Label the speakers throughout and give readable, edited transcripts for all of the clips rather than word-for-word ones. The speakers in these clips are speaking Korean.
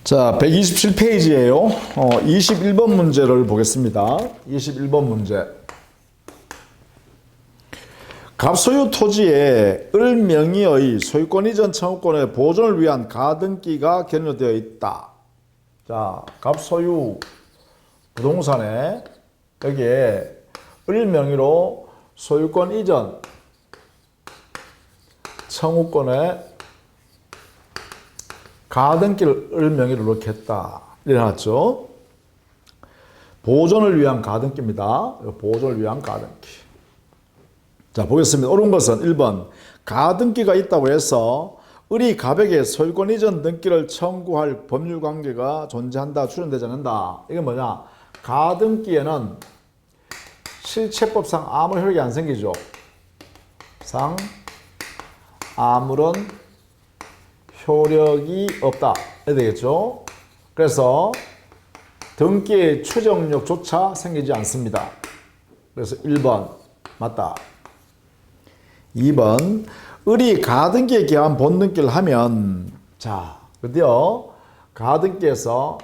Speaker 1: 자, 127페이지예요. 21번 문제를 보겠습니다. 21번 문제. 갑소유 토지에 을 명의의 소유권 이전 청구권의 보존을 위한 가등기가 견여되어 있다. 자, 갑소유 부동산에 여기에 을 명의로 소유권 이전 청구권에 가등기를 을 명의로 넣겠다. 이래놨죠. 보존을 위한 가등기입니다. 보존을 위한 가등기. 자, 보겠습니다. 옳은 것은 1번. 가등기가 있다고 해서 을이 갑에게 소유권 이전 등기를 청구할 법률 관계가 존재한다, 출현되지 않는다. 이게 뭐냐? 가등기에는 실체법상 아무런 효력이 안 생기죠. 상 아무런 효력이 없다. 이래 되겠죠. 그래서 등기의 추정력조차 생기지 않습니다. 그래서 1번 맞다. 2번 을이 가등기에 기한 본등기를 하면 자, 드디어 가등기에서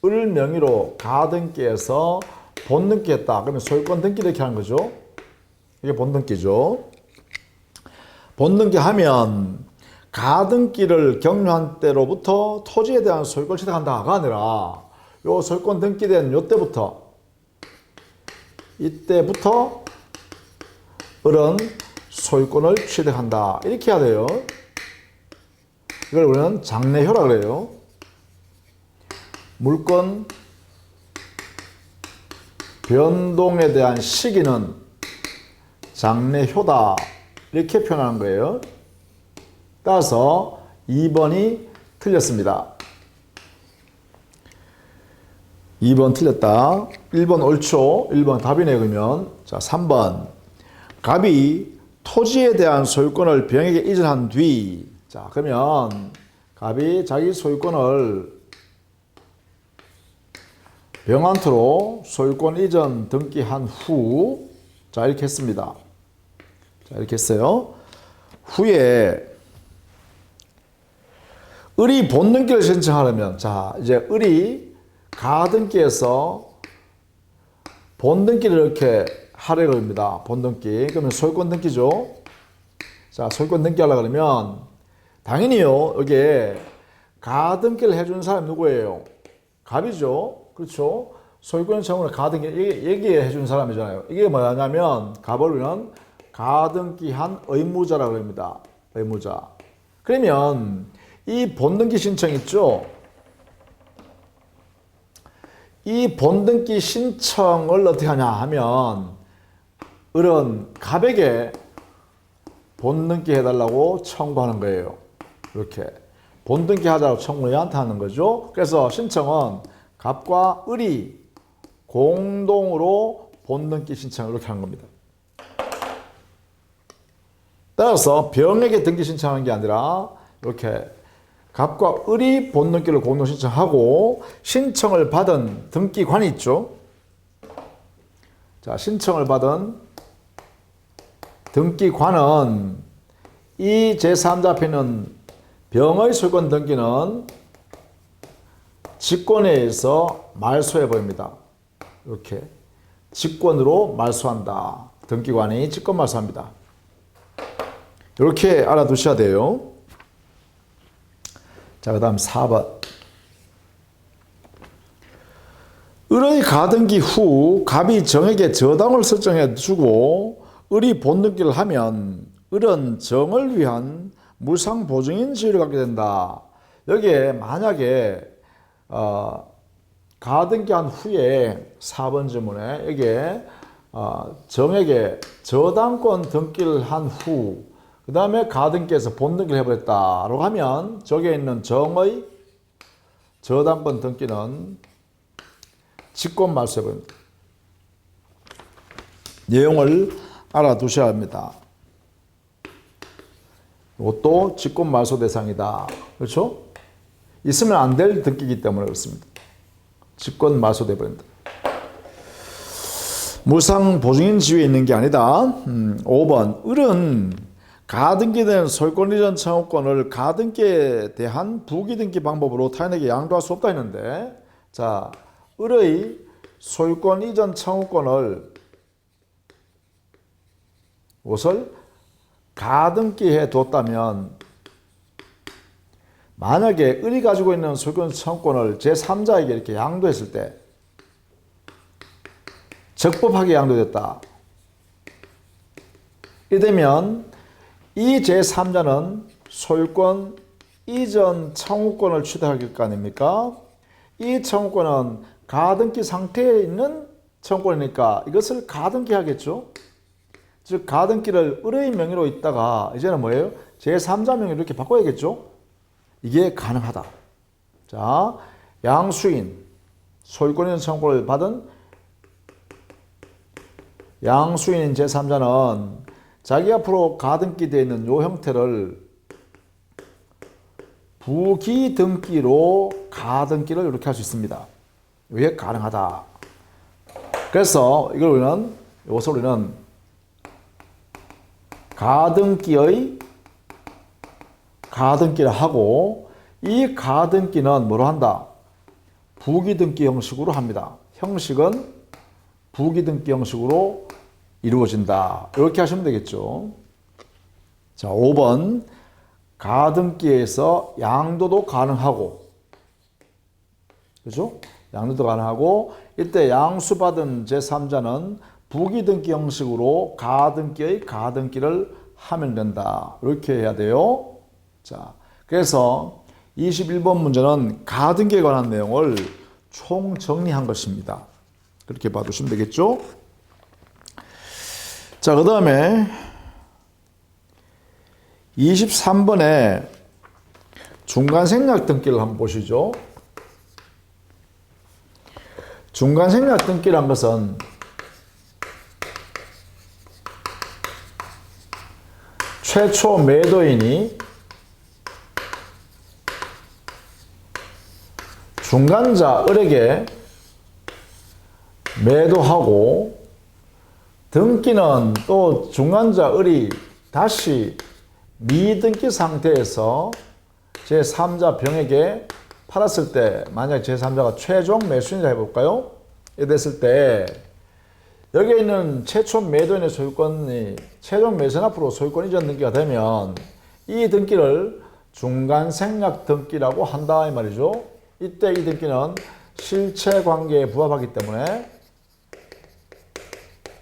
Speaker 1: 을 명의로 가등기에서 본등기했다. 그러면 소유권 등기를 이렇게 하는 거죠. 이게 본등기죠. 본등기 하면 가등기를 격려한 때로부터 토지에 대한 소유권을 취득한다가 아니라 요 소유권 등기된 요때부터 이때부터 을은 소유권을 취득한다. 이렇게 해야 돼요. 이걸 우리는 장래효라 그래요. 물권 변동에 대한 시기는 장래효다. 이렇게 표현하는 거예요. 따라서 2번이 틀렸습니다. 2번 틀렸다. 1번 옳죠. 1번 답이네요. 그러면 자, 3번 갑이 토지에 대한 소유권을 병에게 이전한 뒤, 자, 그러면 갑이 자기 소유권을 병한테로 소유권 이전 등기한 후, 자, 이렇게 했습니다. 자, 이렇게 했어요. 후에 을이 본등기를 신청하려면, 자, 이제 을이 가등기에서 본등기를 이렇게 하려고 합니다. 본등기. 그러면 소유권 등기죠. 자, 소유권 등기 하려고 그러면, 당연히요, 여기에 가등기를 해준 사람이 누구예요? 갑이죠. 그렇죠. 소유권 청구를 가등기, 얘기해 해준 사람이잖아요. 이게 뭐냐면, 갑을 우리는 가등기한 의무자라고 합니다. 의무자. 그러면, 이 본등기 신청 있죠? 이 본등기 신청을 어떻게 하냐 하면 을은 갑에게 본등기 해달라고 청구하는 거예요. 이렇게 본등기 하자고 청구를 얘한테 하는 거죠. 그래서 신청은 갑과 을이 공동으로 본등기 신청을 이렇게 하는 겁니다. 따라서 병에게 등기 신청하는 게 아니라 이렇게 갑과 을이 본등기를 공동 신청하고 신청을 받은 등기관이 있죠. 자, 신청을 받은 등기관은 이 제3자 앞에 있는 병의 소유권 등기는 직권에 의해서 말소해 버립니다. 이렇게 직권으로 말소한다. 등기관이 직권 말소합니다. 이렇게 알아두셔야 돼요. 자, 그 다음 4번. 을의 가등기 후 갑이 정에게 저당을 설정해 주고 을이 본등기를 하면 을은 정을 위한 무상보증인 지위를 갖게 된다. 여기에 만약에 가등기한 후에 4번 질문에 여기에 정에게 저당권 등기를 한 후 그 다음에 가등기에서 본등기를 해버렸다라고 하면 저기에 있는 정의 저당권 등기는 직권 말소해버립니다. 내용을 알아두셔야 합니다. 이것도 직권 말소 대상이다. 그렇죠? 있으면 안 될 등기이기 때문에 그렇습니다. 직권 말소돼 버린다. 무상 보증인 지위에 있는 게 아니다. 5번. 을은 가등기된 소유권 이전 청구권을 가등기에 대한 부기등기 방법으로 타인에게 양도할 수 없다 했는데, 자, 을의 소유권 이전 청구권을 무엇을 가등기해 뒀다면, 만약에 을이 가지고 있는 소유권 청구권을 제3자에게 이렇게 양도했을 때 적법하게 양도됐다. 이되면 이 제3자는 소유권 이전 청구권을 취득할 거 아닙니까? 이 청구권은 가등기 상태에 있는 청구권이니까 이것을 가등기하겠죠. 즉 가등기를 을의 명의로 있다가 이제는 뭐예요? 제3자 명의로 이렇게 바꿔야겠죠. 이게 가능하다. 자, 양수인, 소유권 이전 청구권을 받은 양수인인 제3자는 자기 앞으로 가등기 되어 있는 이 형태를 부기등기로 가등기를 이렇게 할 수 있습니다. 이게 가능하다. 그래서 이걸 우리는 가등기를 하고, 이 가등기는 뭐로 한다? 부기등기 형식으로 합니다. 형식은 부기등기 형식으로 이루어진다. 이렇게 하시면 되겠죠. 자, 5번. 가등기에서 양도도 가능하고, 그죠? 양도도 가능하고, 이때 양수받은 제3자는 부기등기 형식으로 가등기의 가등기를 하면 된다. 이렇게 해야 돼요. 자, 그래서 21번 문제는 가등기에 관한 내용을 총 정리한 것입니다. 그렇게 봐두시면 되겠죠? 자, 그 다음에 23번에 중간생략 등기를 한번 보시죠. 중간생략 등기란 것은 최초 매도인이 중간자 을에게 매도하고, 등기는 또 중간자 을이 다시 미등기 상태에서 제3자 병에게 팔았을 때, 만약 제3자가 최종 매수인이라 해볼까요? 이렇게 됐을 때 여기에 있는 최초 매도인의 소유권이 최종 매수인 앞으로 소유권 이전 등기가 되면 이 등기를 중간생략 등기라고 한다 이 말이죠. 이때 이 등기는 실체관계에 부합하기 때문에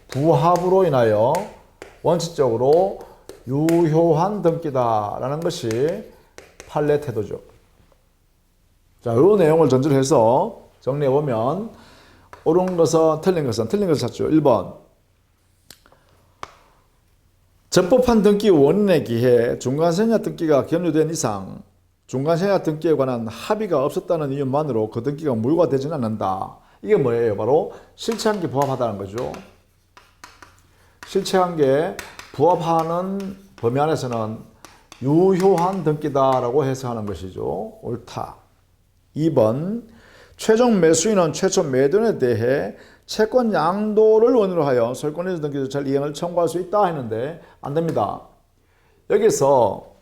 Speaker 1: 부합으로 인하여 원칙적으로 유효한 등기다라는 것이 판례 태도죠. 자, 이 내용을 전제로 해서 정리해보면 옳은 것은 틀린 것을 찾죠. 1번. 적법한 등기 원인에 기해 중간생략 등기가 견유된 이상 중간생략 등기에 관한 합의가 없었다는 이유만으로 그 등기가 무효화되지는 않는다. 이게 뭐예요? 바로 실체관계에 부합하다는 거죠. 실체관계에 부합하는 범위 안에서는 유효한 등기다라고 해석하는 것이죠. 옳다. 2번. 최종 매수인은 최초 매도인에 대해 채권 양도를 원인으로 하여 소유권 이전 등기 절차를 이행을 청구할 수 있다 했는데 안 됩니다. 여기서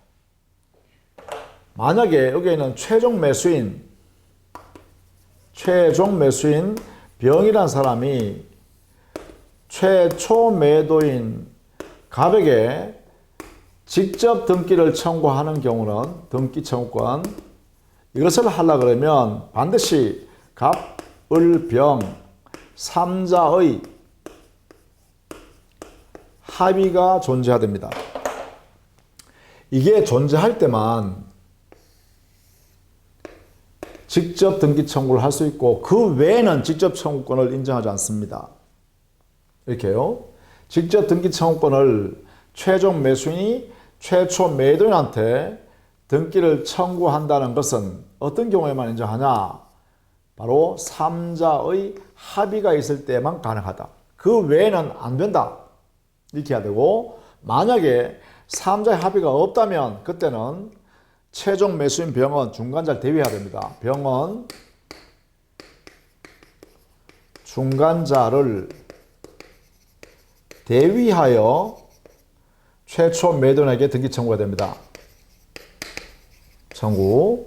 Speaker 1: 만약에 여기에는 최종 매수인 병이란 사람이 최초 매도인 갑에게 직접 등기를 청구하는 경우는 등기 청구권, 이것을 하려 그러면 반드시 갑, 을, 병 3자의 합의가 존재해야 됩니다. 이게 존재할 때만 직접 등기 청구를 할 수 있고, 그 외에는 직접 청구권을 인정하지 않습니다. 이렇게요. 직접 등기 청구권을 최종 매수인이 최초 매도인한테 등기를 청구한다는 것은 어떤 경우에만 인정하냐? 바로 3자의 합의가 있을 때만 가능하다. 그 외에는 안 된다. 이렇게 해야 되고, 만약에 3자의 합의가 없다면 그때는 최종 매수인 병은 중간자를 대위해야 됩니다. 병은 중간자를 대위하여 최초 매도인에게 등기 청구가 됩니다. 청구.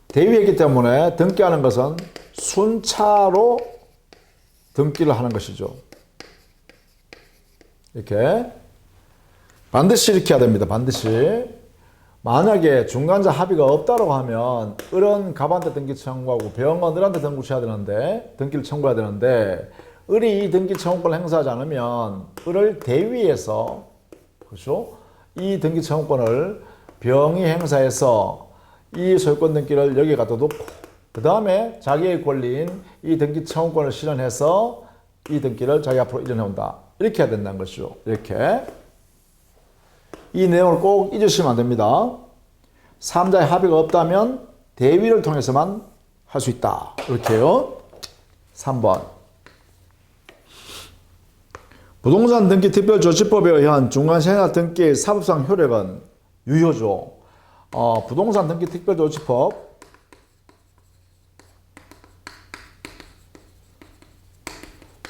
Speaker 1: 대위했기 때문에 등기하는 것은 순차로 등기를 하는 것이죠. 이렇게 반드시 이렇게 해야 됩니다. 반드시. 만약에 중간자 합의가 없다고 하면 을은 갑한테 등기 청구하고 병은 을한테 등기를 청구해야 되는데 을이 이 등기 청구권을 행사하지 않으면 을을 대위해서, 그렇죠? 이 등기 청구권을 병이 행사해서 이 소유권 등기를 여기에 갖다 놓고 그 다음에 자기의 권리인 이 등기 청구권을 실현해서 이 등기를 자기 앞으로 이전해온다. 이렇게 해야 된다는 것이죠. 이렇게. 이 내용을 꼭 잊으시면 안 됩니다. 3자의 합의가 없다면 대위를 통해서만 할 수 있다. 이렇게요. 3번. 부동산 등기 특별조치법에 의한 중간생활 등기의 사법상 효력은 유효죠. 부동산 등기 특별조치법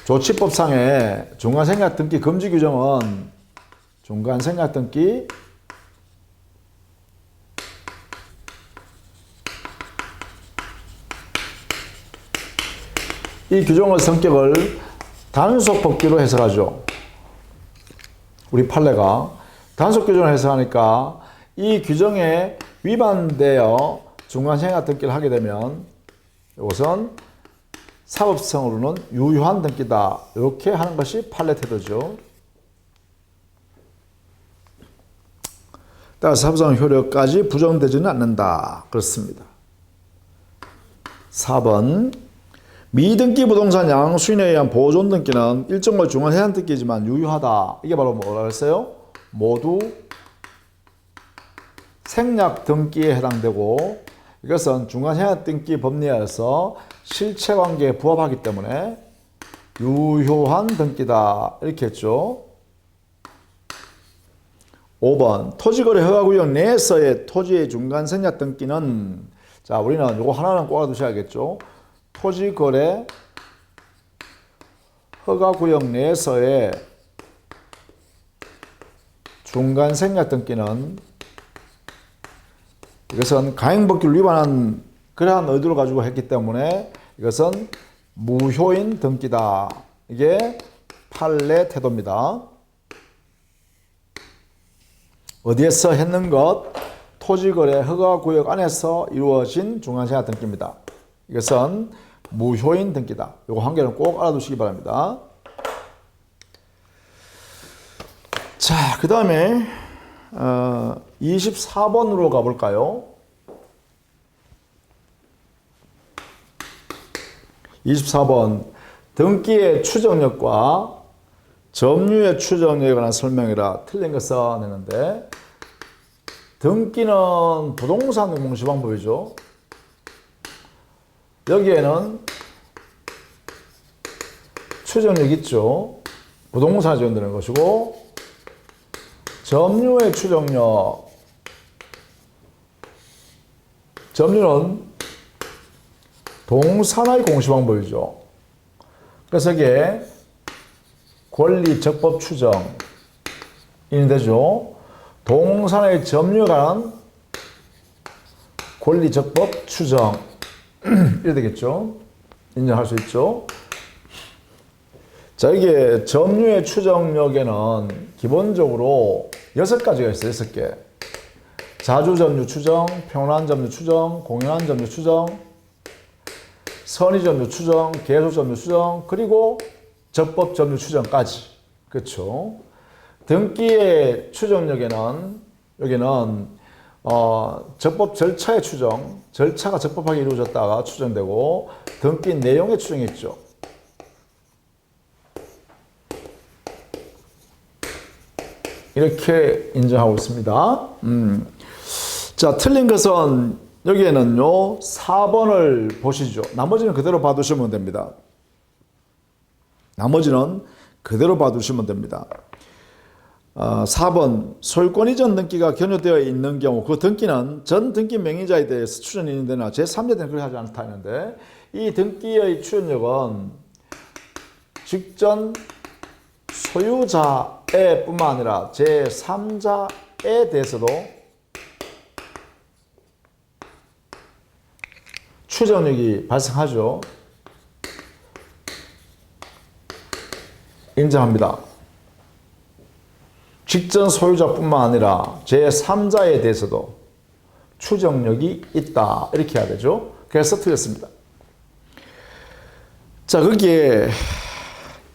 Speaker 1: 조치법상의 중간생략 등기 금지 규정은 중간생략 등기 이 규정의 성격을 단속 법규로 해석하죠. 우리 판례가 단속 규정을 해석하니까 이 규정에 위반되어 중간생략 등기를 하게 되면 이것은 사법성으로는 유효한 등기다. 이렇게 하는 것이 판례 태도죠. 따라서 사법성 효력까지 부정되지는 않는다. 그렇습니다. 4번. 미등기 부동산 양수인에 의한 보존 등기는 일정의 중간생략 등기지만 유효하다. 이게 바로 뭐라고 했어요? 모두 생략 등기에 해당되고 이것은 중간생략 등기 법리에서 실체관계에 부합하기 때문에 유효한 등기다. 이렇게 했죠. 5번. 토지거래 허가구역 내에서의 토지의 중간생략 등기는, 자, 우리는 이거 하나는 꼭 알아두셔야겠죠. 토지거래 허가구역 내에서의 중간생략 등기는 이것은 가행법규를 위반한 그러한 의도를 가지고 했기 때문에 이것은 무효인 등기다. 이게 판례 태도입니다. 어디에서 했는 것? 토지거래 허가구역 안에서 이루어진 중간생략 등기입니다. 이것은 무효인 등기다. 이거 한 개는 꼭 알아두시기 바랍니다. 자, 그 다음에 24번으로 가볼까요? 24번. 등기의 추정력과 점유의 추정력에 관한 설명이라 틀린 거 써냈는데, 등기는 부동산 공시방법이죠. 여기에는 추정력 있죠. 부동산에 지원되는 것이고, 점유의 추정력. 점유는 동산의 공시방법이죠. 그래서 이게 권리 적법 추정이 되죠. 동산의 점유에 관한 권리 적법 추정. 이래 되겠죠. 인정할 수 있죠. 자, 이게 점유의 추정력에는 기본적으로 6가지가 있어요. 6개. 자주점유 추정, 평란점유 추정, 공연한 점유 추정, 선의점유 추정, 계속점유 추정, 그리고 적법점유 추정까지. 그렇죠. 등기의 추정력에는 여기는 적법 절차의 추정, 절차가 적법하게 이루어졌다가 추정되고, 등기 내용의 추정이 있죠. 이렇게 인정하고 있습니다. 자, 틀린 것은 여기에는요 4번을 보시죠. 나머지는 그대로 봐두시면 됩니다. 나머지는 그대로 봐두시면 됩니다. 4번. 소유권 이전 등기가 견효되어 있는 경우 그 등기는 전 등기 명의자에 대해서 추전이 있는데나 제3자들은 그렇게 하지 않다 했는데, 이 등기의 추전력은 직전 소유자에 뿐만 아니라 제3자에 대해서도 추정력이 발생하죠. 인정합니다. 직전 소유자뿐만 아니라 제3자에 대해서도 추정력이 있다. 이렇게 해야 되죠. 그래서 틀렸습니다. 자, 거기에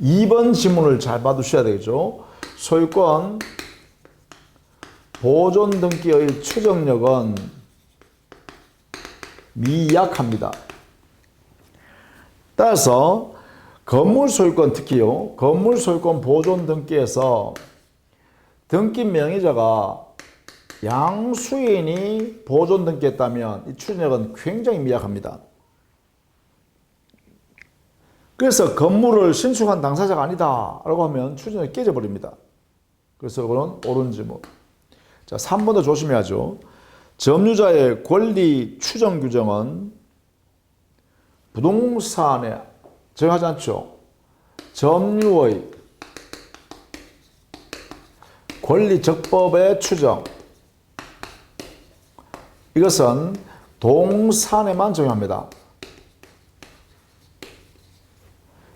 Speaker 1: 2번 지문을 잘 봐두셔야 되겠죠. 소유권 보존 등기의 추정력은 미약합니다. 따라서 건물 소유권, 특히요, 건물 소유권 보존 등기에서 등기 명의자가 양수인이 보존 등기했다면 이 추정력은 굉장히 미약합니다. 그래서 건물을 신축한 당사자가 아니다 라고 하면 추정력이 깨져버립니다. 그래서 이거는 옳은 지문. 자, 3번도 조심해야죠. 점유자의 권리 추정 규정은 부동산에 정하지 않죠. 점유의 권리적법의 추정, 이것은 동산에만 적용합니다.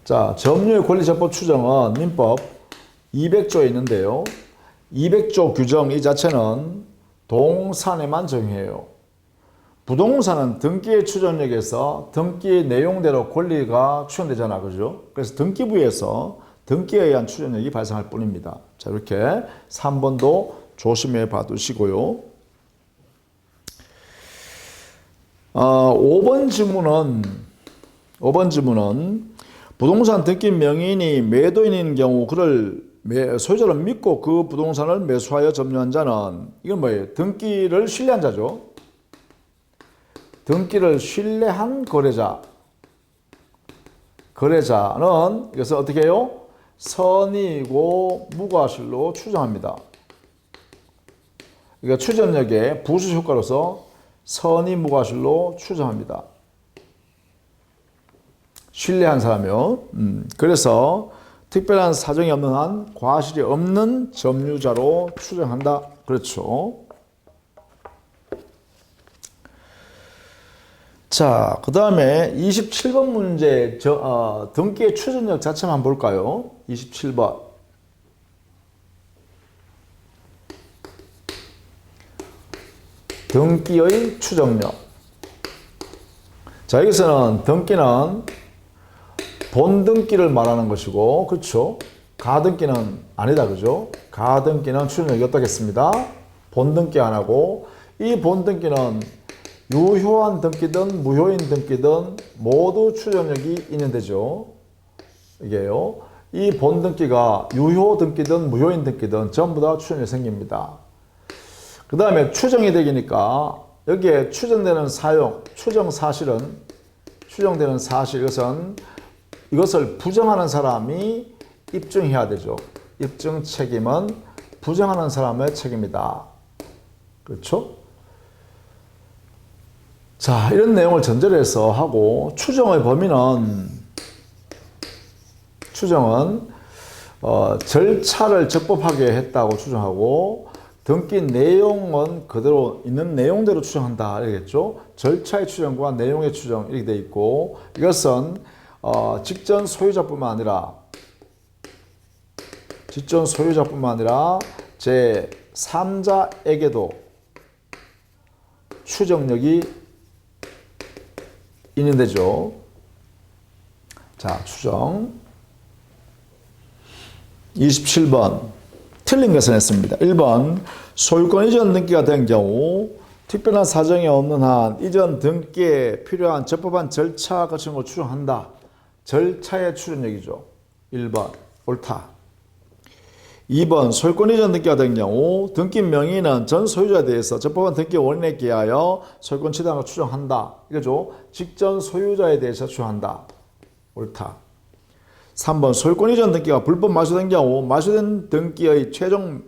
Speaker 1: 자, 점유의 권리적법 추정은 민법 200조에 있는데요. 200조 규정 이 자체는 동산에만 적용해요. 부동산은 등기의 추정력에서 등기의 내용대로 권리가 추정되잖아, 그죠? 그래서 등기부에서 등기에 의한 추정력이 발생할 뿐입니다. 자, 이렇게 3번도 조심해 봐두시고요. 5번 지문은 부동산 등기 명의인이 매도인인 경우 그를 소유자를 믿고 그 부동산을 매수하여 점유한 자는, 이건 뭐예요? 등기를 신뢰한 자죠. 등기를 신뢰한 거래자는 이것을 어떻게 해요? 선의고 무과실로 추정합니다. 그러니까 추정력의 부수 효과로서 선의 무과실로 추정합니다. 신뢰한 사람이요. 그래서 특별한 사정이 없는 한 과실이 없는 점유자로 추정한다. 그렇죠. 자, 그 다음에 27번 문제 등기의 추정력 자체만 한번 볼까요? 27번. 등기의 추정력. 자, 여기서는 등기는 본등기를 말하는 것이고, 그렇죠? 가등기는 아니다, 그죠? 가등기는 추정력이 어떻겠습니다? 본등기 안 하고, 이 본등기는 유효한 등기든 무효인 등기든 모두 추정력이 있는 데죠. 이게요. 이 본등기가 유효 등기든 무효인 등기든 전부 다 추정력이 생깁니다. 그 다음에 추정이 되니까 여기에 추정되는 사용, 추정되는 사실, 이것을 부정하는 사람이 입증해야 되죠. 입증 책임은 부정하는 사람의 책임이다. 그렇죠? 자, 이런 내용을 전제로 해서 하고, 추정의 범위는, 절차를 적법하게 했다고 추정하고, 등기 내용은 그대로 있는 내용대로 추정한다. 이러겠죠? 절차의 추정과 내용의 추정 이렇게 돼 있고, 이것은 직전 소유자뿐만 아니라 제 3자에게도 추정력이 있는 데죠. 자, 추정. 27번. 틀린 것은 했습니다. 1번. 소유권 이전 등기가 된 경우 특별한 사정이 없는 한 이전 등기에 필요한 적법한 절차 거치는 걸 추정한다. 절차의 추정력이죠. 1번. 옳다. 2번. 소유권 이전 등기가 된 경우 등기 명의는 전 소유자에 대해서 적법한 등기 원인에 기하여 소유권 취득을 추정한다. 이거죠. 직전 소유자에 대해서 추정한다. 옳다. 3번. 소유권 이전 등기가 불법 마소된 경우 마소된 등기의 최종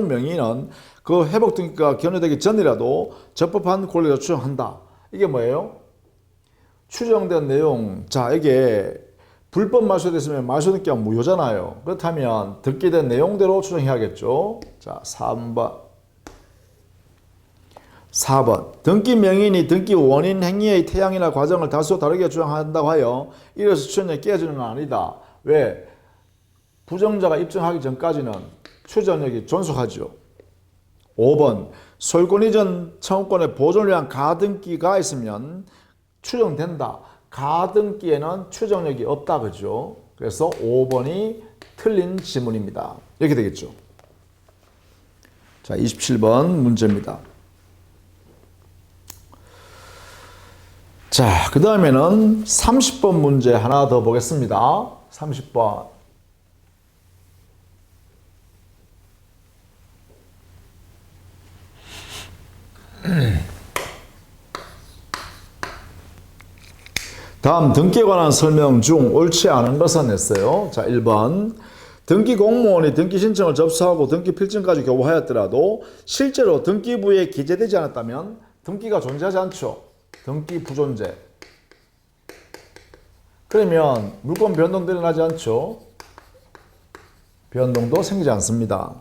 Speaker 1: 명의는 그 회복 등기가 견효되기 전이라도 적법한 권리를 추정한다. 이게 뭐예요? 추정된 내용. 자, 이게 불법 말소됐으면 말소등기가 무효잖아요. 그렇다면 등기된 내용대로 추정해야겠죠. 자, 4번. 등기 명인이 등기 원인 행위의 태양이나 과정을 다소 다르게 주장한다고 하여 이래서 추정력이 깨지는 건 아니다. 왜? 부정자가 입증하기 전까지는 추정력이 존속하죠. 5번. 소유권 이전 청구권의 보존을 위한 가등기가 있으면 추정된다. 가등기에는 추정력이 없다. 그죠? 그래서 5번이 틀린 지문입니다. 이렇게 되겠죠. 자, 27번 문제입니다. 자, 그 다음에는 30번 문제 하나 더 보겠습니다. 30번. 다음 등기에 관한 설명 중 옳지 않은 것은 냈어요. 자, 1번. 등기 공무원이 등기 신청을 접수하고 등기 필증까지 교부하였더라도 실제로 등기부에 기재되지 않았다면 등기가 존재하지 않죠. 등기 부존재. 그러면 물권 변동도 일어나지 않죠. 변동도 생기지 않습니다.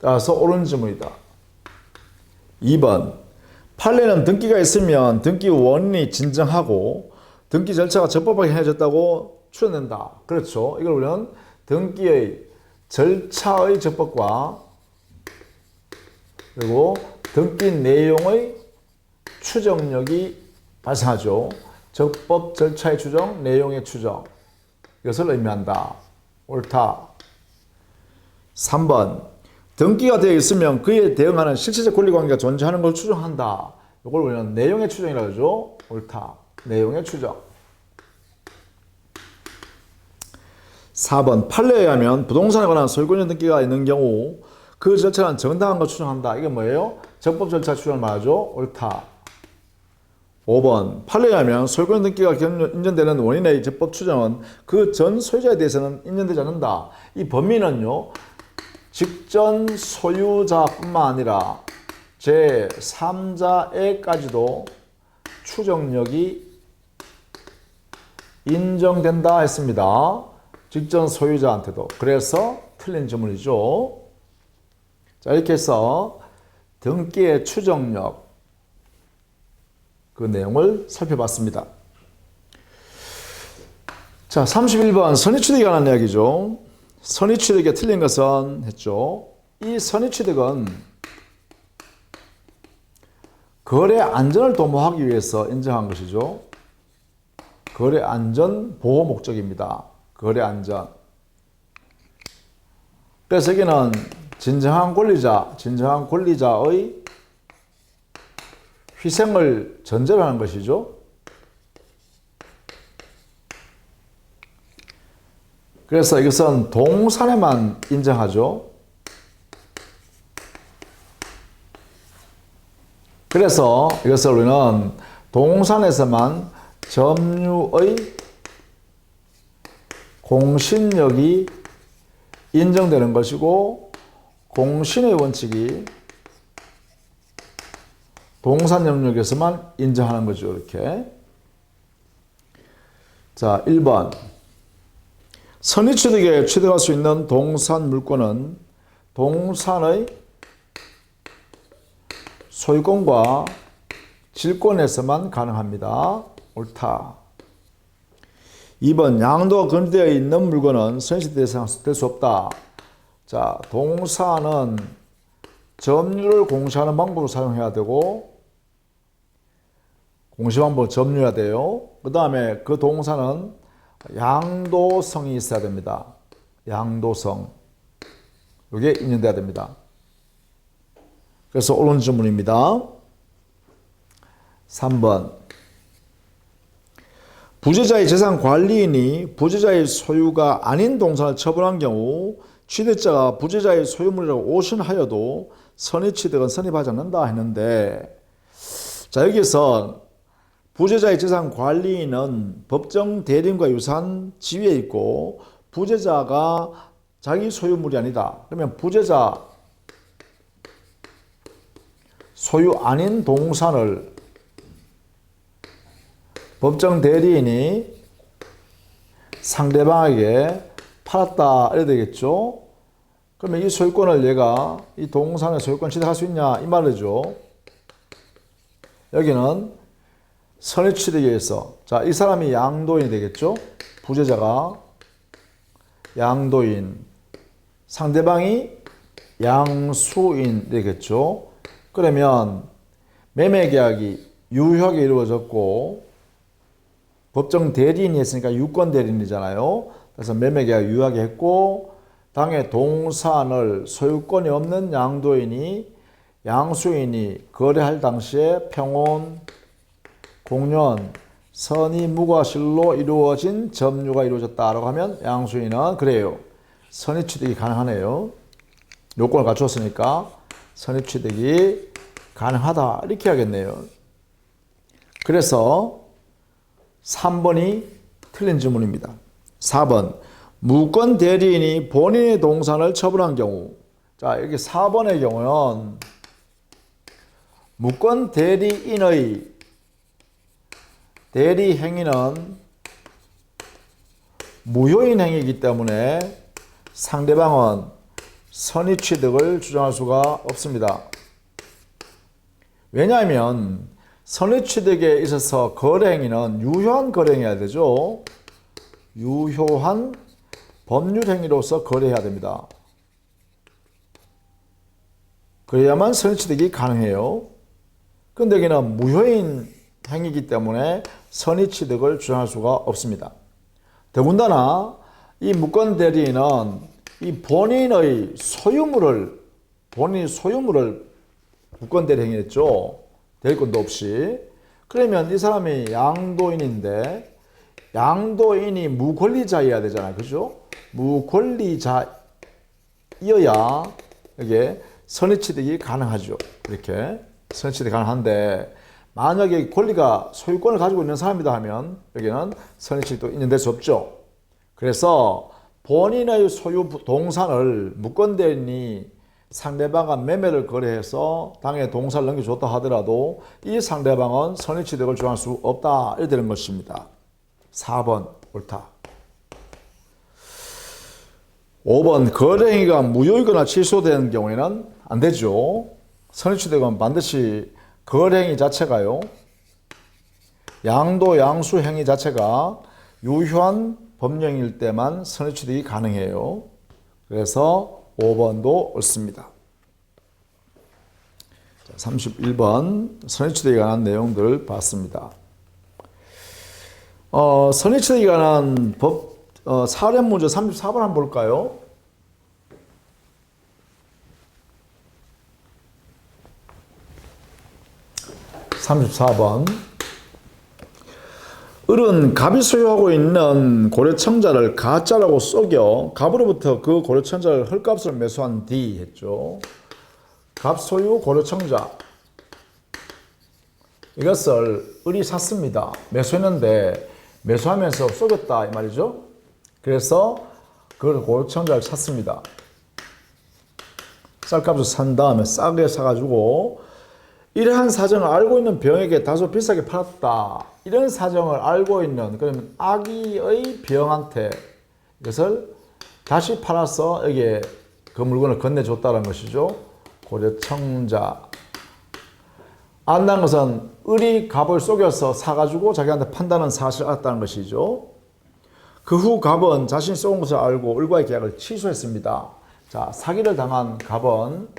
Speaker 1: 따라서 옳은 지문이다. 2번. 판례는 등기가 있으면 등기 원인이 진정하고 등기 절차가 적법하게 해졌다고 추정된다. 그렇죠. 이걸 우리는 등기의 절차의 적법과 그리고 등기 내용의 추정력이 발생하죠. 적법 절차의 추정, 내용의 추정. 이것을 의미한다. 옳다. 3번. 등기가 되어 있으면 그에 대응하는 실체적 권리관계가 존재하는 걸 추정한다. 이걸 우리는 내용의 추정이라고 하죠. 옳다. 내용의 추정. 4번. 판례에 의하면 부동산에 관한 소유권 등기가 있는 경우 그 절차는 정당한 걸 추정한다. 이게 뭐예요? 적법 절차 추정을 말하죠. 옳다. 5번. 판례에 의하면 소유권 등기가 인정되는 원인의 적법 추정은 그 전 소유자에 대해서는 인정되지 않는다. 이 범위는요, 직전 소유자뿐만 아니라 제3자에까지도 추정력이 인정된다 했습니다. 직전 소유자한테도. 그래서 틀린 지문이죠. 자, 이렇게 해서 등기의 추정력, 그 내용을 살펴봤습니다. 자, 31번 선의취득에 관한 이야기죠. 선의취득에 틀린 것은 했죠. 이 선의취득은 거래 안전을 도모하기 위해서 인정한 것이죠. 거래 안전 보호 목적입니다. 거래 안전. 그래서 여기는 진정한 권리자의 희생을 전제로 하는 것이죠. 그래서 이것은 동산에만 인정하죠. 그래서 이것을 우리는 동산에서만 점유의 공신력이 인정되는 것이고 공신의 원칙이 동산 영역에서만 인정하는 거죠. 이렇게. 자, 1번. 선의취득에 취득할 수 있는 동산 물권은 동산의 소유권과 질권에서만 가능합니다. 옳다. 2번. 양도가 금지되어 있는 물건은 선의취득 대상 될 수 없다. 자, 동산은 점유를 공시하는 방법을 사용해야 되고 공시 방법을 점유해야 돼요. 그 다음에 그 동산은 양도성이 있어야 됩니다. 양도성. 이게 인정돼야 됩니다. 그래서 옳은 질문입니다. 3번. 부재자의 재산 관리인이 부재자의 소유가 아닌 동산을 처분한 경우 취득자가 부재자의 소유물이라고 오신하여도 선의취득은 성립하지 않는다 했는데, 자, 여기서 부재자의 재산 관리인은 법정 대리인과 유사한 지위에 있고 부재자가 자기 소유물이 아니다. 그러면 부재자 소유 아닌 동산을 법정 대리인이 상대방에게 팔았다 이래야 되겠죠. 그러면 이 소유권을 얘가 이 동산의 소유권 취득할 수 있냐 이 말이죠. 여기는 선의취득에 의해서 자, 이 사람이 양도인이 되겠죠. 부재자가 양도인, 상대방이 양수인 되겠죠. 그러면 매매계약이 유효하게 이루어졌고 법정 대리인이 했으니까 유권 대리인이잖아요. 그래서 매매계약 유효하게 했고 당의 동산을 소유권이 없는 양도인이 양수인이 거래할 당시에 평온, 공연, 선의, 무과실로 이루어진 점유가 이루어졌다라고 하면 양수인은 그래요. 선의 취득이 가능하네요. 요건을 갖췄으니까 선의 취득이 가능하다 이렇게 하겠네요. 그래서 3번이 틀린 질문입니다. 4번 무권 대리인이 본인의 동산을 처분한 경우 자 여기 4번의 경우는 무권 대리인의 대리 행위는 무효인 행위이기 때문에 상대방은 선의 취득을 주장할 수가 없습니다. 왜냐하면 선의 취득에 있어서 거래 행위는 유효한 거래 행위여야 되죠. 유효한 법률 행위로서 거래해야 됩니다. 그래야만 선의 취득이 가능해요. 근데 여기는 무효인 행위이기 때문에 선의 취득을 주장할 수가 없습니다. 더군다나 이 무권 대리인은 이 본인의 소유물을 무권 대리 행위했죠. 대리권도 없이. 그러면 이 사람이 양도인인데 양도인이 무권리자여야 되잖아요. 그죠? 무권리자여야 이게 선의 취득이 가능하죠. 이렇게 선의 취득이 가능한데 만약에 권리가 소유권을 가지고 있는 사람이다 하면 여기는 선의 취득도 인정될 수 없죠. 그래서 본인의 소유 동산을 무권대리인이 상대방과 매매를 거래해서 당의 동산을 넘겨줬다 하더라도 이 상대방은 선의 취득을 주장할 수 없다 이렇게 되는 것입니다. 4번 옳다. 5번 거래행위가 무효이거나 취소된 경우에는 안 되죠. 선의 취득은 반드시 거래행위 자체가요. 양도 양수 행위 자체가 유효한 법령일 때만 선의 취득이 가능해요. 그래서 5번도 옳습니다. 31번 선의 취득에 관한 내용들 봤습니다. 선의 취득에 관한 법 사례 문제 34번 한번 볼까요? (34번) 을은 갑이 소유하고 있는 고려청자를 가짜라고 속여 갑으로부터 그 고려청자를 헐값으로 매수한 뒤 했죠. 갑 소유 고려청자 이것을 을이 샀습니다. 매수했는데 매수하면서 속였다 이 말이죠. 그래서 그걸 고려청자를 샀습니다. 쌀값을 산 다음에 싸게 사가지고 이러한 사정을 알고 있는 병에게 다소 비싸게 팔았다. 이런 사정을 알고 있는 그러면 악의의 병한테 이것을 다시 팔아서 여기에 그 물건을 건네줬다는 것이죠. 고려청자. 안다는 것은 을이 갑을 속여서 사가지고 자기한테 판다는 사실을 알았다는 것이죠. 그 후 갑은 자신이 속은 것을 알고 을과의 계약을 취소했습니다. 자, 사기를 당한 갑은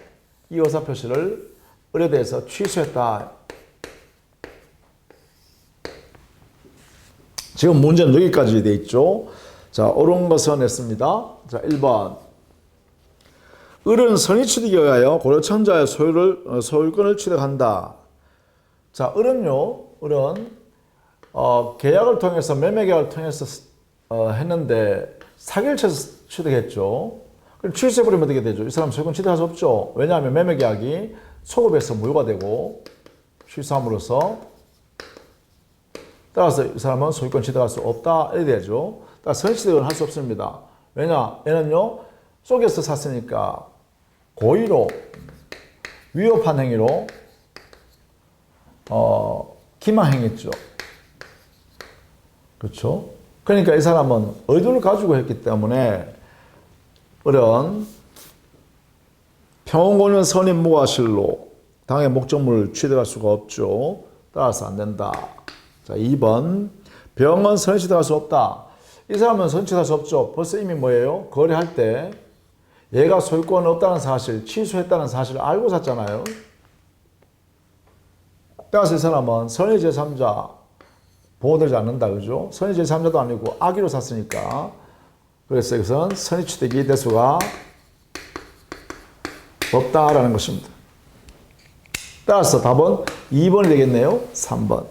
Speaker 1: 이 의사표시를 을에 대해서 취소했다. 지금 문제는 여기까지 돼 있죠. 자, 옳은 것은 했습니다. 자, 1번. 을은 선의 취득에 의하여 고려청자의 소유권을 취득한다. 자, 을은요, 계약을 통해서, 매매계약을 통해서 했는데, 사기를 쳐서 취득했죠. 그럼 취소해버리면 어떻게 되죠? 이 사람 소유권 취득할 수 없죠. 왜냐하면 매매계약이 소급해서 무효가 되고, 취소함으로써, 따라서 이 사람은 소유권 취득할 수 없다. 이래 되죠. 따라서 선의 취득은 할 수 없습니다. 왜냐? 얘는요, 속여서 샀으니까 고의로, 위협한 행위로, 기망행했죠. 그렇죠? 그러니까 이 사람은 의도를 가지고 했기 때문에 이런 평온고는 선인 무과실로 당의 목적물을 취득할 수가 없죠. 따라서 안 된다. 자, 2번 병은 선인 취득할 수 없다. 이 사람은 선인 취득할 수 없죠. 벌써 이미 뭐예요? 거래할 때 얘가 소유권이 없다는 사실, 취소했다는 사실을 알고 샀잖아요. 따라서 이 사람은 선의 제3자 보호되지 않는다. 그죠? 선의 제3자도 아니고 악의로 샀으니까. 그래서 이것은 선의 취득이 될 수가 없다라는 것입니다. 따라서 답은 2번이 되겠네요. 3번.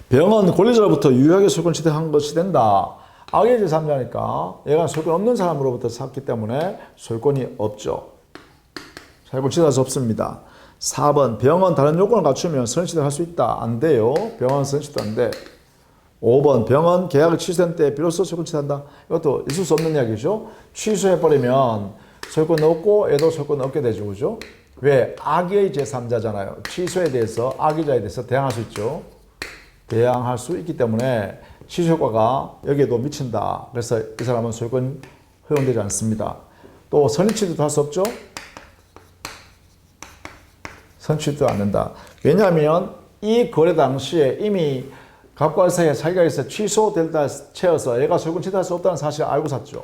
Speaker 1: 병은 권리자로부터 유효하게 소유권 취득한 것이 된다. 악의 제3자니까 얘가 소유권 없는 사람으로부터 샀기 때문에 소유권이 없죠. 소유권 취득할 수 없습니다. 4번 병은 다른 요건을 갖추면 선의 취득할 수 있다. 안 돼요. 병은 선의 취득 안 돼. 5번 병은 계약을 취소한 때 비로소 소유권 취득한다. 이것도 있을 수 없는 이야기죠. 취소해버리면 소유권 없고 얘도 소유권 얻게 되죠. 그죠? 왜? 악의 제3자잖아요. 취소에 대해서 악의자에 대해서 대항할 수 있죠. 대항할 수 있기 때문에 취소 효과가 여기에도 미친다. 그래서 이 사람은 소유권 허용되지 않습니다. 또 선의 취득도 할 수 없죠. 선의 취득도 안 된다. 왜냐하면 이 거래 당시에 이미 갑과 사이에 차이가 있어 취소될 때 채워서 얘가 소유권 취득할 수 없다는 사실을 알고 샀죠.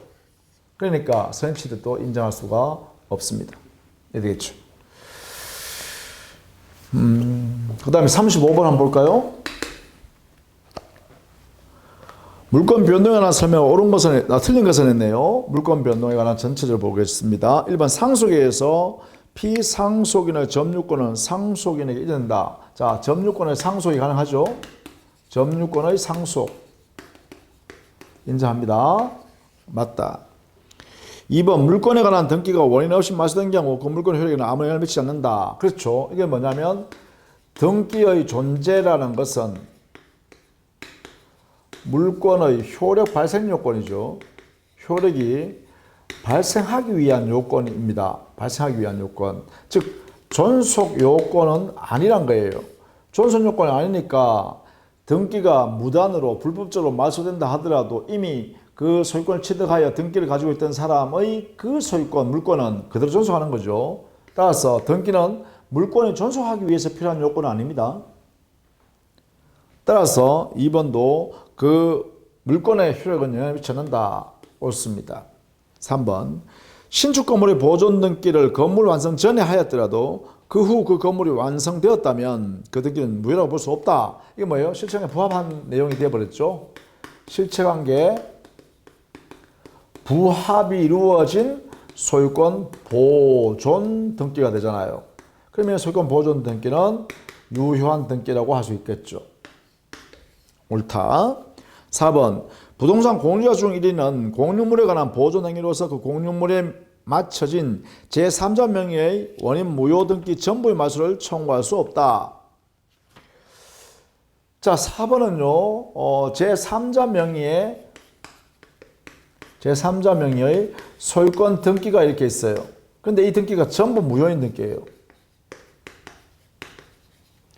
Speaker 1: 그러니까 선의 취득도 인정할 수가 없습니다. 이렇게 되겠죠. 그 다음에 35번 한번 볼까요? 물권 변동에 관한 설명을 옳은 것은, 틀린 것은 했네요. 물권 변동에 관한 전체적으로 보겠습니다. 1번 상속에 의해서 피상속인의 점유권은 상속인에게 이전된다. 자, 점유권의 상속이 가능하죠? 점유권의 상속. 인정합니다. 맞다. 2번 물권에 관한 등기가 원인 없이 말소된 경우 그 물권 효력에는 아무 영향을 미치지 않는다. 그렇죠. 이게 뭐냐면 등기의 존재라는 것은 물권의 효력 발생 요건이죠. 효력이 발생하기 위한 요건입니다. 발생하기 위한 요건. 즉 존속 요건은 아니란 거예요. 존속 요건이 아니니까 등기가 무단으로 불법적으로 말소된다 하더라도 이미 그 소유권을 취득하여 등기를 가지고 있던 사람의 그 소유권, 물권은 그대로 존속하는 거죠. 따라서 등기는 물권이 존속하기 위해서 필요한 요건은 아닙니다. 따라서 2번도 그 물권의 효력은 영향을 미치지 않는다. 옳습니다. 3번 신축 건물의 보존 등기를 건물 완성 전에 하였더라도 그 후 그 건물이 완성되었다면 그 등기는 무효라고 볼 수 없다. 이게 뭐예요? 실체관계에 부합한 내용이 되어버렸죠. 실체관계에 부합이 이루어진 소유권 보존 등기가 되잖아요. 그러면 소유권 보존 등기는 유효한 등기라고 할 수 있겠죠. 옳다. 4번 부동산 공유자 중 1위는 공유물에 관한 보존 행위로서 그 공유물에 맞춰진 제3자 명의의 원인 무효 등기 전부의 말소를 청구할 수 없다. 자, 4번은요. 제3자 명의의 소유권 등기가 이렇게 있어요. 그런데 이 등기가 전부 무효인 등기예요.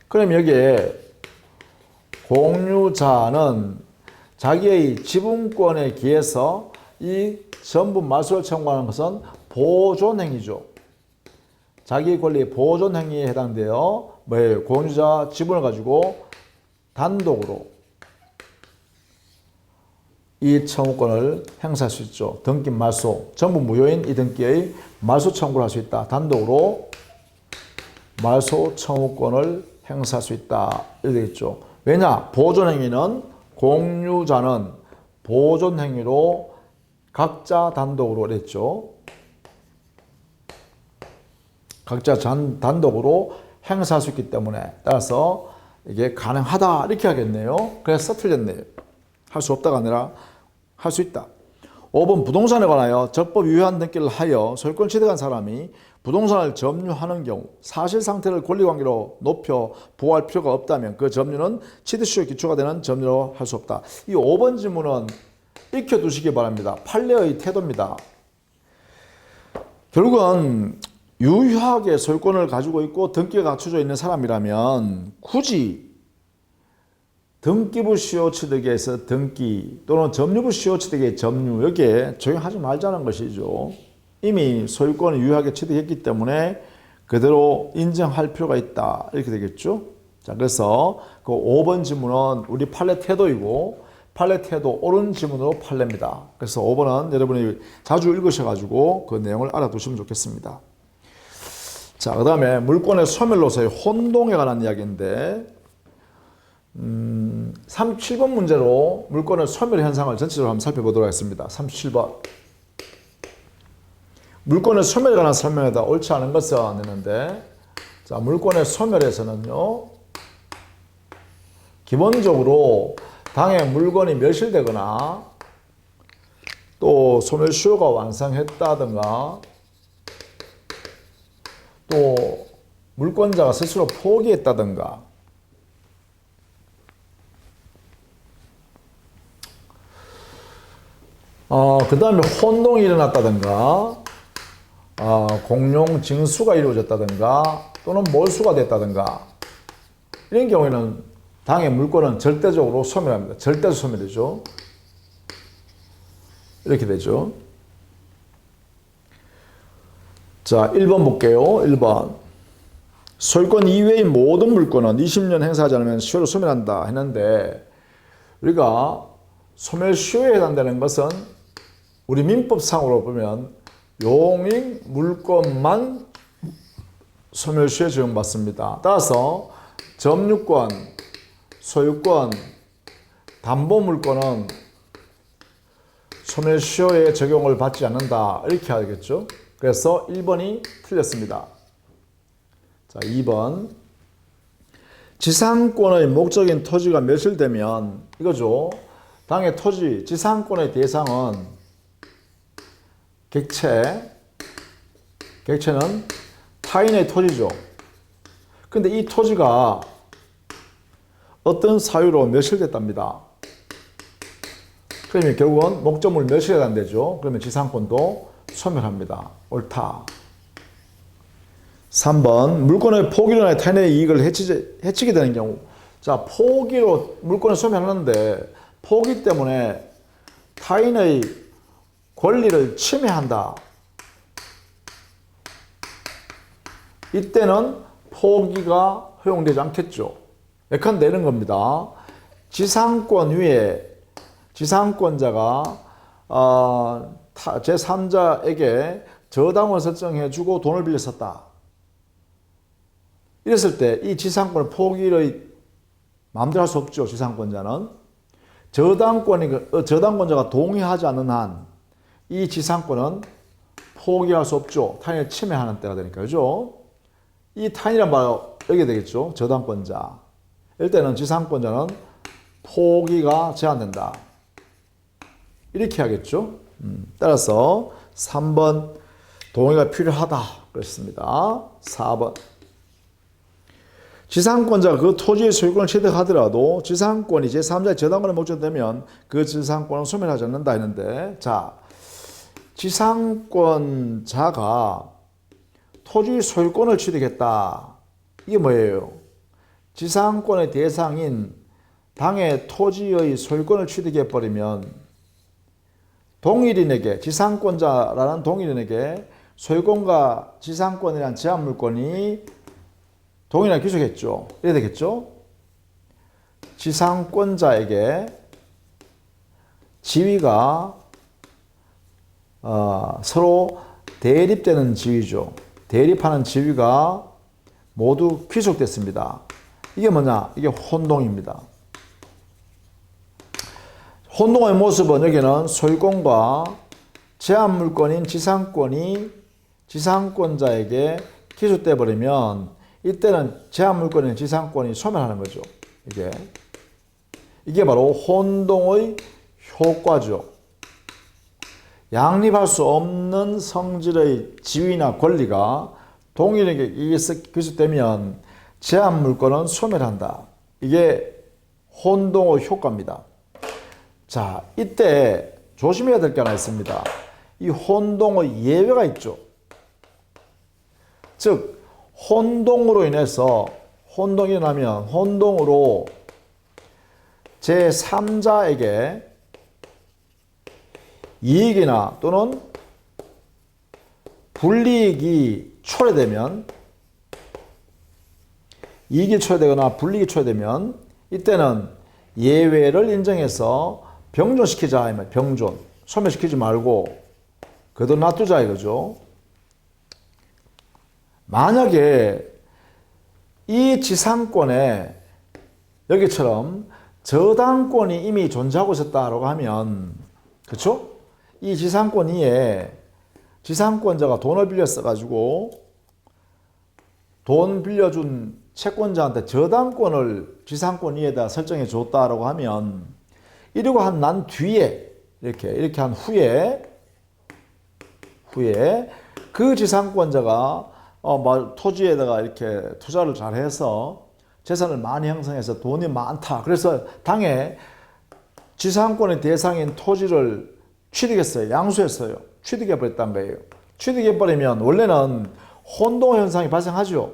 Speaker 1: 그럼 여기에 공유자는 자기의 지분권에 기해서 이 전부 말소를 청구하는 것은 보존행위죠. 자기 권리 보존행위에 해당되어 뭐예요? 공유자 지분을 가지고 단독으로 이 청구권을 행사할 수 있죠. 등기 말소, 전부 무효인 이 등기의 말소 청구를 할 수 있다. 단독으로 말소 청구권을 행사할 수 있다. 이렇게 되겠죠. 왜냐? 보존행위는 공유자는 보존행위로 각자 단독으로 했죠. 각자 단독으로 행사할 수 있기 때문에 따라서 이게 가능하다 이렇게 하겠네요. 그래서 틀렸네요. 할 수 없다가 아니라 할 수 있다. 5번 부동산에 관하여 적법 유효한 등기를 하여 소유권 취득한 사람이 부동산을 점유하는 경우 사실 상태를 권리관계로 높여 보호할 필요가 없다면 그 점유는 취득시효 기초가 되는 점유로 할 수 없다. 이 5번 질문은 익혀두시기 바랍니다. 판례의 태도입니다. 결국은 유효하게 소유권을 가지고 있고 등기가 갖춰져 있는 사람이라면 굳이 등기부 CO 취득에서 등기 또는 점유부 CO 취득의 점유 여기에 적용하지 말자는 것이죠. 이미 소유권을 유효하게 취득했기 때문에 그대로 인정할 필요가 있다. 이렇게 되겠죠. 자, 그래서 그 5번 지문은 우리 판례 태도이고 판례 태도 옳은 지문으로 판례입니다. 그래서 5번은 여러분이 자주 읽으셔가지고 그 내용을 알아두시면 좋겠습니다. 자, 그 다음에 물권의 소멸로서의 혼동에 관한 이야기인데 37번 문제로 물권의 소멸 현상을 전체적으로 한번 살펴보도록 하겠습니다. 37번. 물권의 소멸에 관한 설명에다 옳지 않은 것은 있는데, 자, 물권의 소멸에서는요, 기본적으로 당의 물건이 멸실되거나 또 소멸 수요가 완성했다든가 또 물권자가 스스로 포기했다든가 그 다음에 혼동이 일어났다든가 공용 징수가 이루어졌다든가 또는 몰수가 됐다든가 이런 경우에는 당의 물권은 절대적으로 소멸합니다. 절대적 소멸이죠. 이렇게 되죠. 자, 1번 볼게요. 1번. 소유권 이외의 모든 물권은 20년 행사하지 않으면 시효로 소멸한다 했는데 우리가 소멸 시효에 해당되는 것은 우리 민법상으로 보면 용익 물권만 소멸 시효에 적용받습니다. 따라서 점유권, 소유권, 담보물권은 소멸 시효에 적용을 받지 않는다. 이렇게 하겠죠. 그래서 1번이 틀렸습니다. 자, 2번. 지상권의 목적인 토지가 멸실되면 이거죠. 당의 토지, 지상권의 대상은 객체, 객체는 타인의 토지죠. 근데 이 토지가 어떤 사유로 멸실됐답니다. 그러면 결국은 목적물 멸실이 안 되죠. 그러면 지상권도 소멸합니다. 옳다. 3번. 물권의 포기로 인해 타인의 이익을 해치게 되는 경우. 자, 포기로 물권을 소멸하는데 포기 때문에 타인의 권리를 침해한다. 이때는 포기가 허용되지 않겠죠. 예컨대 이런 겁니다. 지상권 위에 지상권자가 제3자에게 저당을 설정해주고 돈을 빌렸었다. 이랬을 때 이 지상권을 포기를 마음대로 할 수 없죠. 지상권자는. 저당권자가 동의하지 않는 한 이 지상권은 포기할 수 없죠. 타인을 침해하는 때가 되니까. 그죠? 이 타인이란 말은 여기 되겠죠. 저당권자. 이럴 때는 지상권자는 포기가 제한된다. 이렇게 하겠죠. 따라서 3번 동의가 필요하다. 그렇습니다. 4번. 지상권자가 그 토지의 소유권을 취득하더라도 지상권이 제3자의 저당권에 목적되면 그 지상권은 소멸하지 않는다 했는데, 자, 지상권자가 토지 소유권을 취득했다. 이게 뭐예요? 지상권의 대상인 당의 토지의 소유권을 취득해버리면 동일인에게, 지상권자라는 동일인에게 소유권과 지상권이라는 제한물권이 동일하게 귀속했죠. 이래 되겠죠? 지상권자에게 지위가 서로 대립되는 지위죠. 대립하는 지위가 모두 귀속됐습니다. 이게 뭐냐? 이게 혼동입니다. 혼동의 모습은 여기는 소유권과 제한물권인 지상권이 지상권자에게 기속돼 버리면 이때는 제한물권인 지상권이 소멸하는 거죠. 이게 바로 혼동의 효과죠. 양립할 수 없는 성질의 지위나 권리가 동일에게 기속되면 제한물권은 소멸한다. 이게 혼동의 효과입니다. 자, 이때 조심해야 될 게 하나 있습니다. 이 혼동의 예외가 있죠. 즉, 혼동으로 인해서 혼동이 나면 혼동으로 제3자에게 이익이나 또는 불이익이 초래되면, 이익이 초래되거나 불이익이 초래되면 이때는 예외를 인정해서 병존시키자. 병존. 소멸시키지 말고 그대로 놔두자 이거죠. 만약에 이 지상권에 여기처럼 저당권이 이미 존재하고 있었다라고 하면, 그렇죠? 이 지상권 위에 지상권자가 돈을 빌려 써가지고 돈 빌려준 채권자한테 저당권을 지상권 위에다 설정해 줬다라고 하면, 이러고 난 뒤에 이렇게 한 후에 그 지상권자가 토지에다가 이렇게 투자를 잘 해서 재산을 많이 형성해서 돈이 많다. 그래서 당에 지상권의 대상인 토지를 취득했어요. 양수했어요. 취득해버렸단 거예요. 취득해버리면 원래는 혼동 현상이 발생하죠.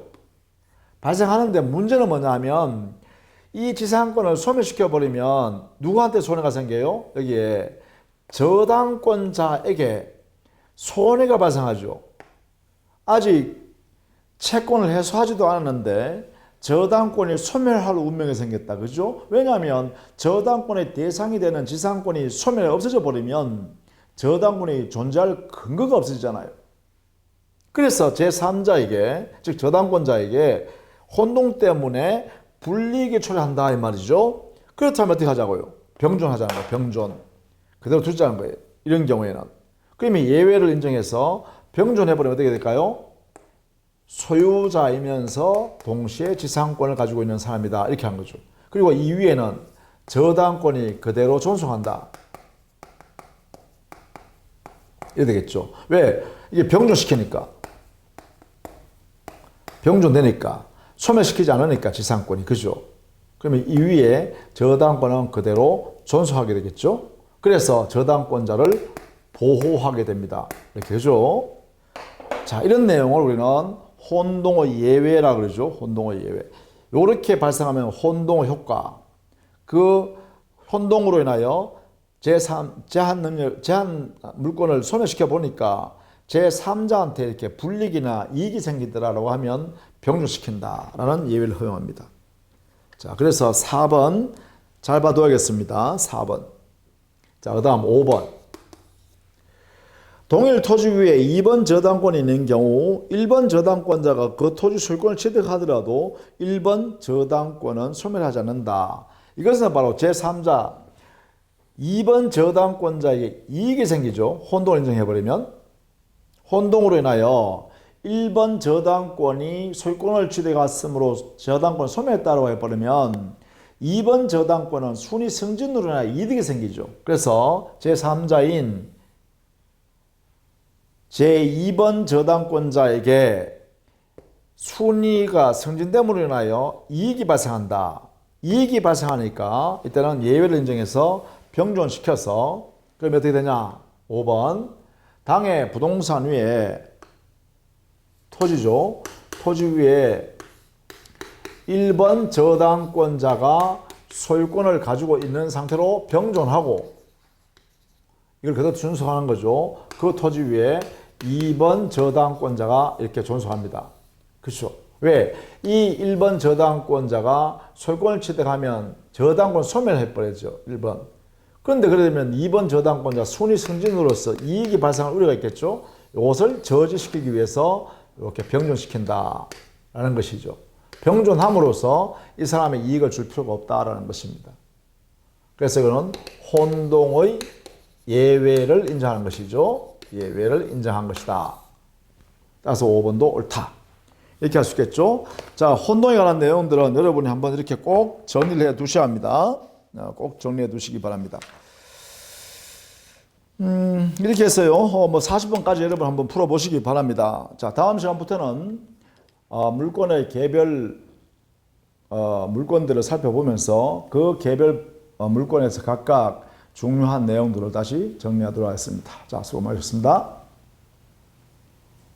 Speaker 1: 발생하는데 문제는 뭐냐 하면 이 지상권을 소멸시켜버리면 누구한테 손해가 생겨요? 여기에 저당권자에게 손해가 발생하죠. 아직 채권을 해소하지도 않았는데 저당권이 소멸할 운명이 생겼다. 그죠? 왜냐하면 저당권의 대상이 되는 지상권이 소멸 없어져 버리면 저당권이 존재할 근거가 없어지잖아요. 그래서 제3자에게, 즉 저당권자에게 혼동 때문에 불이익이 초래한다 이 말이죠. 그렇다면 어떻게 하자고요? 병존하자는 거예요. 병존. 그대로 두자는 거예요. 이런 경우에는. 그러면 예외를 인정해서 병존해버리면 어떻게 될까요? 소유자이면서 동시에 지상권을 가지고 있는 사람이다. 이렇게 한 거죠. 그리고 이 위에는 저당권이 그대로 존속한다. 이래 되겠죠. 왜? 이게 병존시키니까. 병존되니까. 소멸시키지 않으니까 지상권이. 그죠? 그러면 이 위에 저당권은 그대로 존속하게 되겠죠. 그래서 저당권자를 보호하게 됩니다. 이렇게 되죠. 자, 이런 내용을 우리는 혼동의 예외라 그러죠. 혼동의 예외. 이렇게 발생하면 혼동의 효과. 그 혼동으로 인하여 제한 물건을 소멸시켜 보니까 제3자한테 이렇게 불이익이나 이익이 생기더라라고 하면 병존시킨다라는 예외를 허용합니다. 자, 그래서 4번 잘 봐둬야겠습니다. 4번. 자, 그 다음 5번. 동일 토지 위에 2번 저당권이 있는 경우 1번 저당권자가 그 토지 소유권을 취득하더라도 1번 저당권은 소멸하지 않는다. 이것은 바로 제3자 2번 저당권자에게 이익이 생기죠. 혼동을 인정해버리면. 혼동으로 인하여 1번 저당권이 소유권을 취득했으므로 저당권 소멸했다고 해버리면 2번 저당권은 순위 승진으로 인하여 이득이 생기죠. 그래서 제3자인 제2번 저당권자에게 순위가 승진됨으로 인하여 이익이 발생한다. 이익이 발생하니까 이때는 예외를 인정해서 병존시켜서, 그럼 어떻게 되냐? 5번. 당의 부동산 위에 토지죠. 토지 위에 1번 저당권자가 소유권을 가지고 있는 상태로 병존하고, 이걸 그대로 준수하는 거죠. 그 토지 위에 2번 저당권자가 이렇게 존속합니다. 그렇죠? 왜? 이 1번 저당권자가 소유권을 취득하면 저당권 소멸해버리죠. 1번. 그런데 그러면 2번 저당권자 순위 승진으로서 이익이 발생할 우려가 있겠죠. 이것을 저지시키기 위해서 이렇게 병존시킨다라는 것이죠. 병존함으로써 이 사람의 이익을 줄 필요가 없다라는 것입니다. 그래서 이거는 혼동의 예외를 인정하는 것이죠. 예외를 인정한 것이다. 따라서 5번도 옳다. 이렇게 할 수 있겠죠. 자, 혼동에 관한 내용들은 여러분이 한번 이렇게 꼭 정리를 해 두셔야 합니다. 꼭 정리해 두시기 바랍니다. 이렇게 해서요. 40번까지 여러분 한번 풀어보시기 바랍니다. 자, 다음 시간부터는 물건의 개별 물건들을 살펴보면서 그 개별 물건에서 각각 중요한 내용들을 다시 정리하도록 하겠습니다. 자, 수고 많으셨습니다.